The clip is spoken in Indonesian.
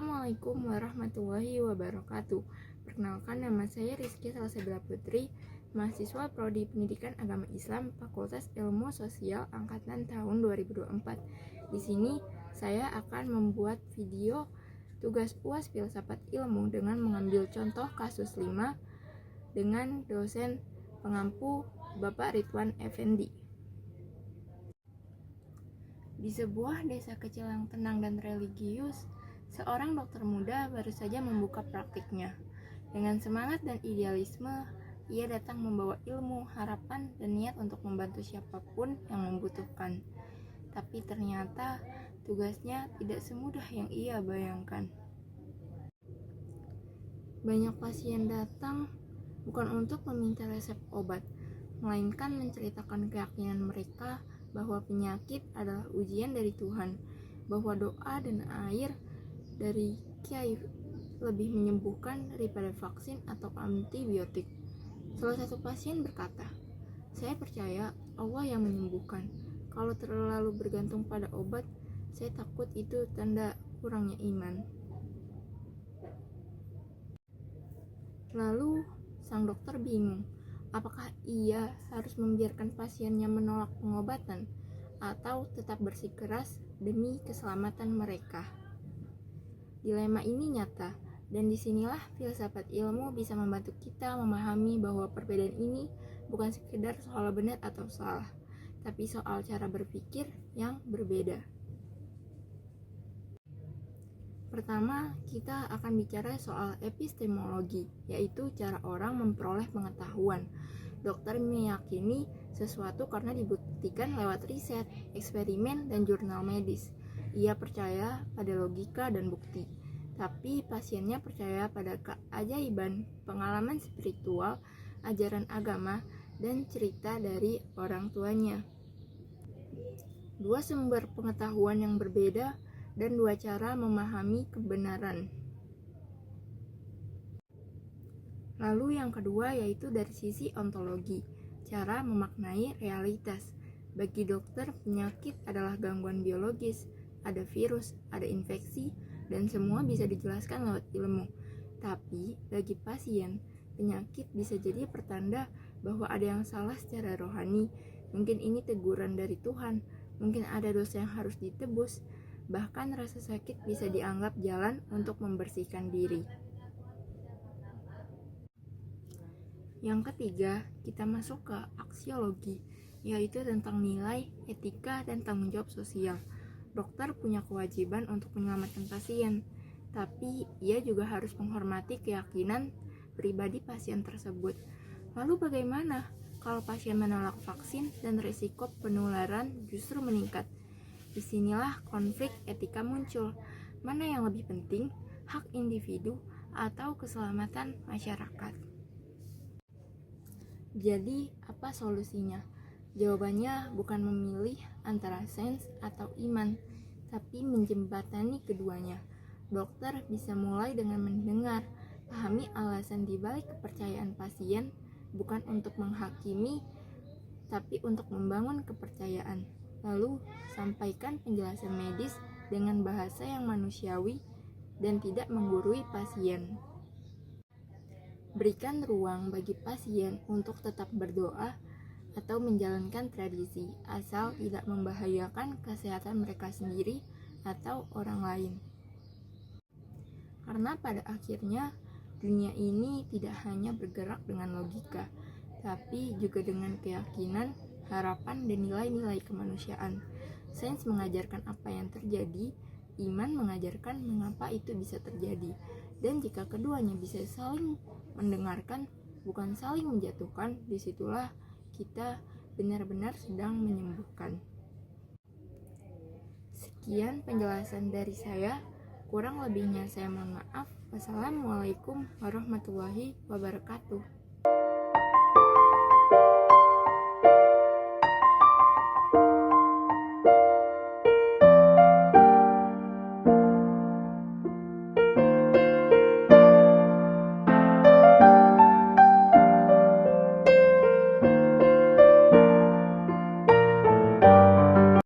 Assalamualaikum warahmatullahi wabarakatuh. Perkenalkan, nama saya Rizky Salsabila Putri, mahasiswa Prodi Pendidikan Agama Islam Fakultas Ilmu Sosial angkatan tahun 2024. Di sini saya akan membuat video tugas UAS Filsafat Ilmu dengan mengambil contoh kasus 5 dengan dosen pengampu Bapak Ridwan Effendi. Di sebuah desa kecil yang tenang dan religius, seorang dokter muda baru saja membuka praktiknya. Dengan semangat dan idealisme, ia datang membawa ilmu, harapan, dan niat untuk membantu siapapun yang membutuhkan. Tapi ternyata tugasnya tidak semudah yang ia bayangkan. Banyak pasien datang bukan untuk meminta resep obat, melainkan menceritakan keyakinan mereka bahwa penyakit adalah ujian dari Tuhan, bahwa doa dan air dari kiai lebih menyembuhkan daripada vaksin atau antibiotik. Salah satu pasien berkata, "Saya percaya Allah yang menyembuhkan. Kalau terlalu bergantung pada obat, saya takut itu tanda kurangnya iman." Lalu sang dokter bingung, apakah ia harus membiarkan pasiennya menolak pengobatan atau tetap bersikeras demi keselamatan mereka. Dilema ini nyata, dan disinilah filsafat ilmu bisa membantu kita memahami bahwa perbedaan ini bukan sekedar soal benar atau salah, tapi soal cara berpikir yang berbeda. Pertama, kita akan bicara soal epistemologi, yaitu cara orang memperoleh pengetahuan. Dokter meyakini sesuatu karena dibuktikan lewat riset, eksperimen, dan jurnal medis. Ia percaya pada logika dan bukti, tapi pasiennya percaya pada keajaiban, pengalaman spiritual, ajaran agama, dan cerita dari orang tuanya. Dua sumber pengetahuan yang berbeda dan dua cara memahami kebenaran. Lalu yang kedua yaitu dari sisi ontologi, cara memaknai realitas. Bagi dokter, penyakit adalah gangguan biologis, ada virus, ada infeksi, dan semua bisa dijelaskan lewat ilmu. Tapi bagi pasien, penyakit bisa jadi pertanda bahwa ada yang salah secara rohani. Mungkin ini teguran dari Tuhan, mungkin ada dosa yang harus ditebus, bahkan rasa sakit bisa dianggap jalan untuk membersihkan diri. Yang ketiga, kita masuk ke aksiologi, yaitu tentang nilai, etika, dan tanggung jawab sosial. Dokter punya kewajiban untuk menyelamatkan pasien, tapi ia juga harus menghormati keyakinan pribadi pasien tersebut. Lalu bagaimana kalau pasien menolak vaksin dan risiko penularan justru meningkat? Disinilah konflik etika muncul. Mana yang lebih penting, hak individu atau keselamatan masyarakat? Jadi, apa solusinya? Jawabannya bukan memilih antara sains atau iman, tapi menjembatani keduanya. Dokter bisa mulai dengan mendengar, pahami alasan dibalik kepercayaan pasien, bukan untuk menghakimi, tapi untuk membangun kepercayaan. Lalu, sampaikan penjelasan medis dengan bahasa yang manusiawi dan tidak menggurui pasien. Berikan ruang bagi pasien untuk tetap berdoa atau menjalankan tradisi, asal tidak membahayakan kesehatan mereka sendiri atau orang lain. Karena pada akhirnya, dunia ini tidak hanya bergerak dengan logika, tapi juga dengan keyakinan, harapan, dan nilai-nilai kemanusiaan. Sains mengajarkan apa yang terjadi, iman mengajarkan mengapa itu bisa terjadi. Dan jika keduanya bisa saling mendengarkan, bukan saling menjatuhkan, disitulah kita benar-benar sedang menyembuhkan. Sekian penjelasan dari saya, kurang lebihnya saya mohon maaf. Wassalamualaikum warahmatullahi wabarakatuh.